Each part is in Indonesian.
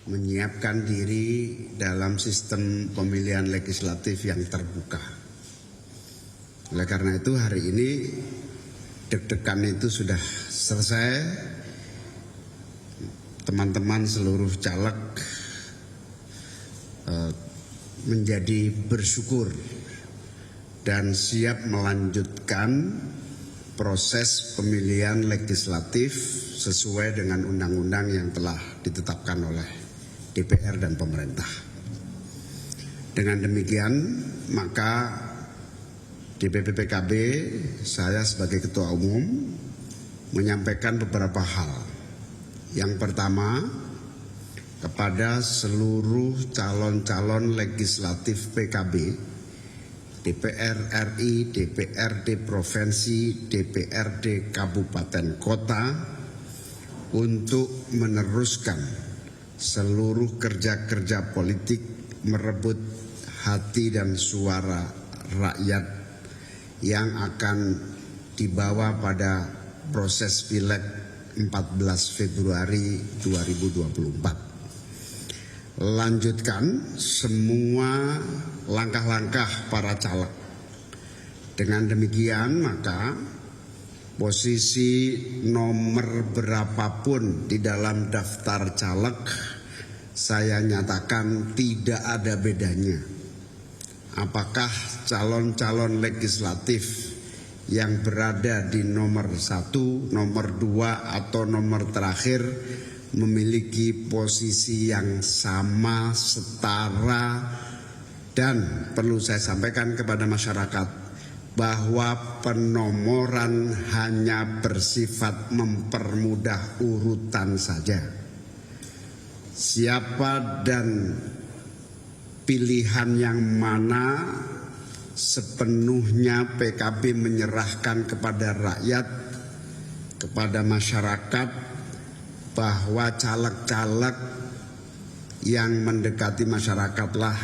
menyiapkan diri dalam sistem pemilihan legislatif yang terbuka. Oleh karena itu hari ini deg-degan itu sudah selesai. Teman-teman seluruh caleg menjadi bersyukur dan siap melanjutkan proses pemilihan legislatif sesuai dengan undang-undang yang telah ditetapkan oleh DPR dan pemerintah. Dengan demikian, maka DPP PKB, saya sebagai Ketua Umum menyampaikan beberapa hal. Yang pertama, kepada seluruh calon-calon legislatif PKB, DPR RI, DPRD Provinsi, DPRD Kabupaten Kota, untuk meneruskan seluruh kerja-kerja politik merebut hati dan suara rakyat yang akan dibawa pada proses pileg 14 Februari 2024. Lanjutkan semua langkah-langkah para caleg. Dengan demikian maka posisi nomor berapapun di dalam daftar caleg saya nyatakan tidak ada bedanya. Apakah calon-calon legislatif yang berada di nomor 1, nomor 2 atau nomor terakhir memiliki posisi yang sama, setara, dan perlu saya sampaikan kepada masyarakat bahwa penomoran hanya bersifat mempermudah urutan saja. Siapa dan pilihan yang mana sepenuhnya PKB menyerahkan kepada rakyat, kepada masyarakat, bahwa caleg-caleg yang mendekati masyarakatlah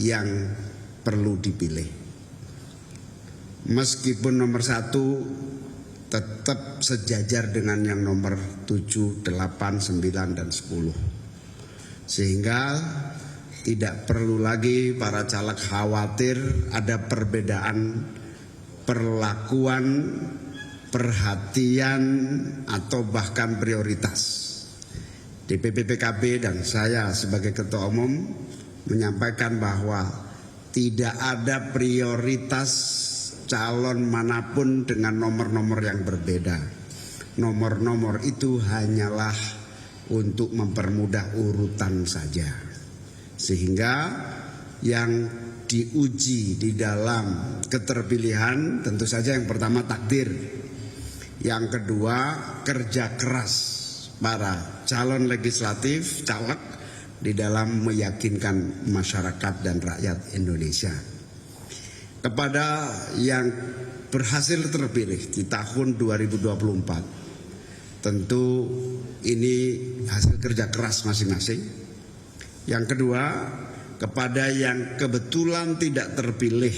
yang perlu dipilih. Meskipun nomor 1 tetap sejajar dengan yang nomor 7, 8, 9, dan 10. Sehingga tidak perlu lagi para caleg khawatir ada perbedaan perlakuan, perhatian, atau bahkan prioritas. DPP PKB dan saya sebagai Ketua Umum menyampaikan bahwa tidak ada prioritas calon manapun dengan nomor-nomor yang berbeda. Nomor-nomor itu hanyalah untuk mempermudah urutan saja. Sehingga yang diuji di dalam keterpilihan tentu saja yang pertama takdir, yang kedua kerja keras para calon legislatif, caleg di dalam meyakinkan masyarakat dan rakyat Indonesia. Kepada yang berhasil terpilih di tahun 2024, tentu ini hasil kerja keras masing-masing. Yang kedua, kepada yang kebetulan tidak terpilih,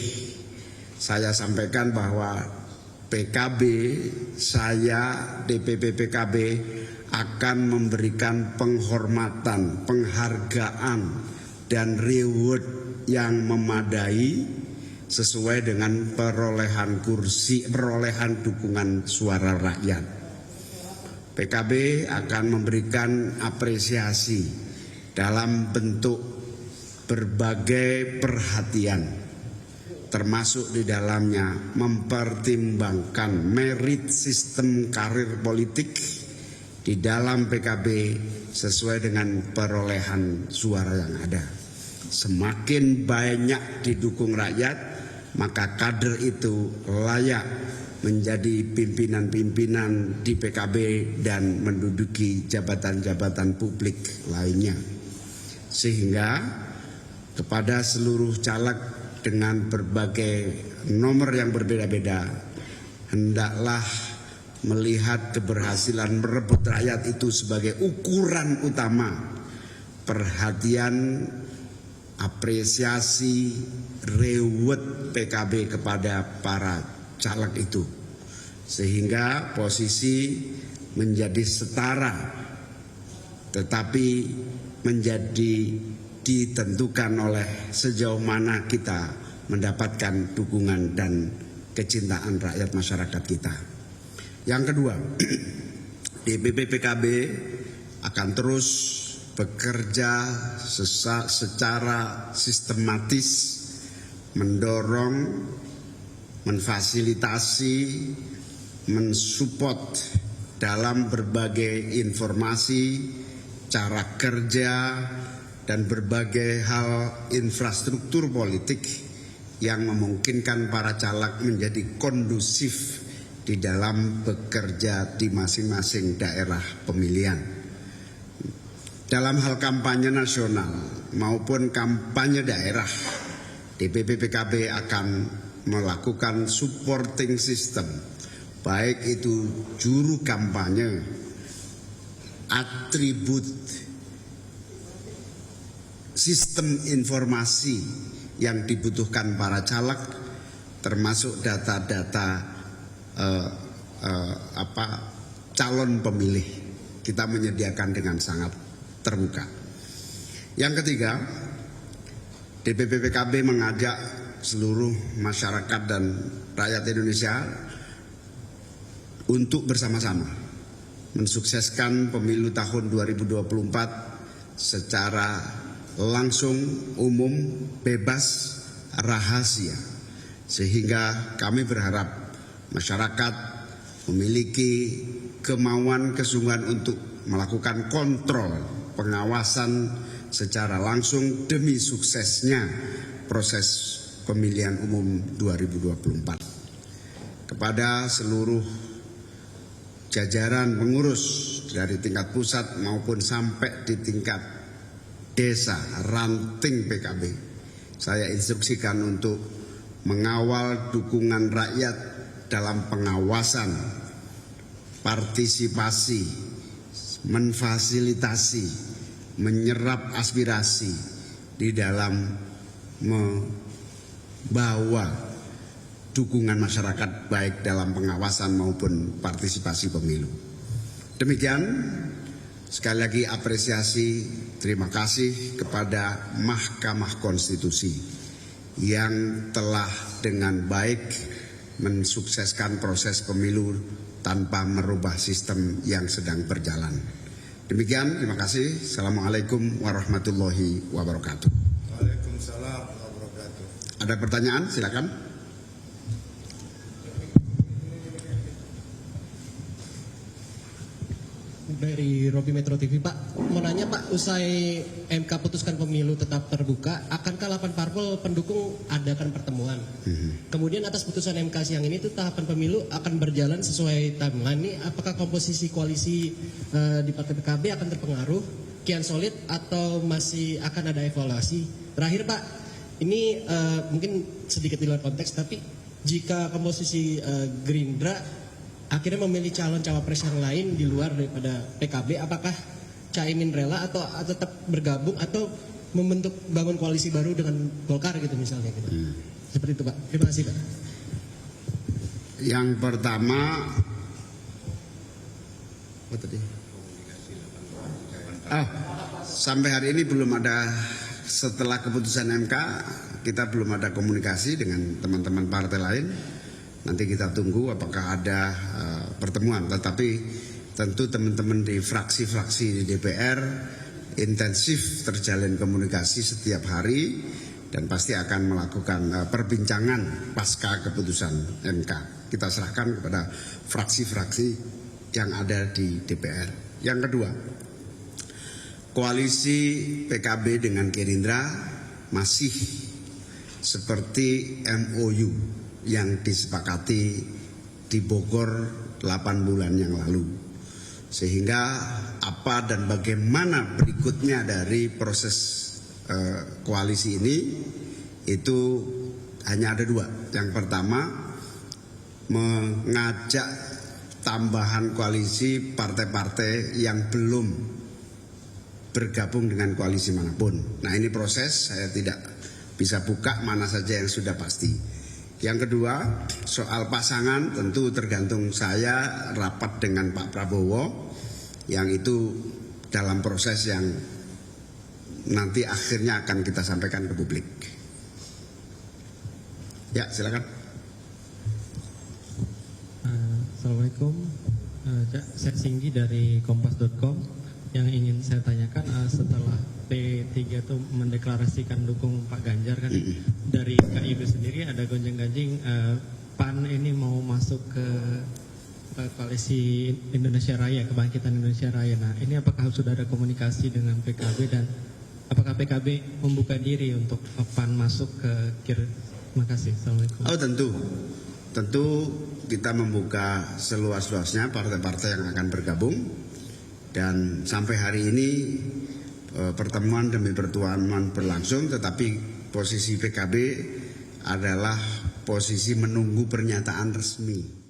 saya sampaikan bahwa PKB, saya DPP PKB akan memberikan penghormatan, penghargaan, dan reward yang memadai sesuai dengan perolehan kursi, perolehan dukungan suara rakyat. PKB akan memberikan apresiasi dalam bentuk berbagai perhatian, termasuk di dalamnya mempertimbangkan merit sistem karir politik di dalam PKB sesuai dengan perolehan suara yang ada. Semakin banyak didukung rakyat, maka kader itu layak menjadi pimpinan-pimpinan di PKB dan menduduki jabatan-jabatan publik lainnya. Sehingga kepada seluruh caleg dengan berbagai nomor yang berbeda-beda, hendaklah melihat keberhasilan merebut rakyat itu sebagai ukuran utama perhatian, apresiasi, reward PKB kepada para caleg itu, sehingga posisi menjadi setara, tetapi menjadi ditentukan oleh sejauh mana kita mendapatkan dukungan dan kecintaan rakyat masyarakat kita. Yang kedua, DPP PKB akan terus bekerja secara sistematis mendorong, memfasilitasi, mensupport dalam berbagai informasi, cara kerja, dan berbagai hal infrastruktur politik yang memungkinkan para caleg menjadi kondusif di dalam bekerja di masing-masing daerah pemilihan. Dalam hal kampanye nasional maupun kampanye daerah, DPP PKB akan melakukan supporting system, baik itu juru kampanye, atribut, sistem informasi yang dibutuhkan para caleg, termasuk data-data calon pemilih. Kita menyediakan dengan sangat terbuka. Yang ketiga, DPP PKB mengajak seluruh masyarakat dan rakyat Indonesia untuk bersama-sama mensukseskan pemilu tahun 2024 secara langsung, umum, bebas, rahasia. Sehingga kami berharap masyarakat memiliki kemauan, kesungguhan untuk melakukan kontrol, pengawasan secara langsung demi suksesnya proses pemilihan umum 2024. Kepada seluruh jajaran pengurus dari tingkat pusat maupun sampai di tingkat desa, ranting PKB, saya instruksikan untuk mengawal dukungan rakyat dalam pengawasan, partisipasi, memfasilitasi, menyerap aspirasi di dalam membawa dukungan masyarakat baik dalam pengawasan maupun partisipasi pemilu. Demikian, sekali lagi apresiasi, terima kasih kepada Mahkamah Konstitusi yang telah dengan baik mensukseskan proses pemilu tanpa merubah sistem yang sedang berjalan. Demikian, terima kasih. Assalamualaikum warahmatullahi wabarakatuh. Waalaikumsalam warahmatullahi wabarakatuh. Ada pertanyaan? Silakan. Dari Robi Metro TV, Pak, mau nanya Pak, usai MK putuskan pemilu tetap terbuka, akankah 8 parpol pendukung adakan pertemuan? Kemudian atas putusan MK siang ini, itu tahapan pemilu akan berjalan sesuai timeline. Ini apakah komposisi koalisi di Partai PKB akan terpengaruh, kian solid, atau masih akan ada evaluasi? Terakhir Pak, ini mungkin sedikit di luar konteks, tapi jika komposisi Gerindra akhirnya memilih calon cawapres yang lain di luar daripada PKB, apakah Caimin rela atau tetap bergabung atau membentuk bangun koalisi baru dengan Golkar gitu misalnya gitu. Seperti itu Pak. Terima kasih Pak. Yang pertama, apa tadi? Sampai hari ini belum ada, setelah keputusan MK kita belum ada komunikasi dengan teman-teman partai lain. Nanti kita tunggu apakah ada pertemuan. Tetapi tentu teman-teman di fraksi-fraksi di DPR intensif terjalin komunikasi setiap hari dan pasti akan melakukan perbincangan pasca keputusan MK. Kita serahkan kepada fraksi-fraksi yang ada di DPR. Yang kedua, koalisi PKB dengan Gerindra masih seperti MOU yang disepakati di Bogor 8 bulan yang lalu. Sehingga apa dan bagaimana berikutnya dari proses koalisi ini itu hanya ada dua. Yang pertama, mengajak tambahan koalisi partai-partai yang belum bergabung dengan koalisi manapun. Nah, ini proses, saya tidak bisa buka mana saja yang sudah pasti. Yang kedua, soal pasangan tentu tergantung saya rapat dengan Pak Prabowo, yang itu dalam proses yang nanti akhirnya akan kita sampaikan ke publik. Ya, silakan. Assalamualaikum, saya Singgi dari Kompas.com. Yang ingin saya tanyakan, setelah P3 itu mendeklarasikan dukung Pak Ganjar kan, dari KIB sendiri ada gonjang-ganjing PAN ini mau masuk ke koalisi Indonesia Raya, Kebangkitan Indonesia Raya. Nah, ini apakah sudah ada komunikasi dengan PKB dan apakah PKB membuka diri untuk PAN masuk ke KIR? Terima kasih. Assalamualaikum. Oh, tentu kita membuka seluas-luasnya partai-partai yang akan bergabung, dan sampai hari ini pertemuan demi pertemuan berlangsung, tetapi posisi PKB adalah posisi menunggu pernyataan resmi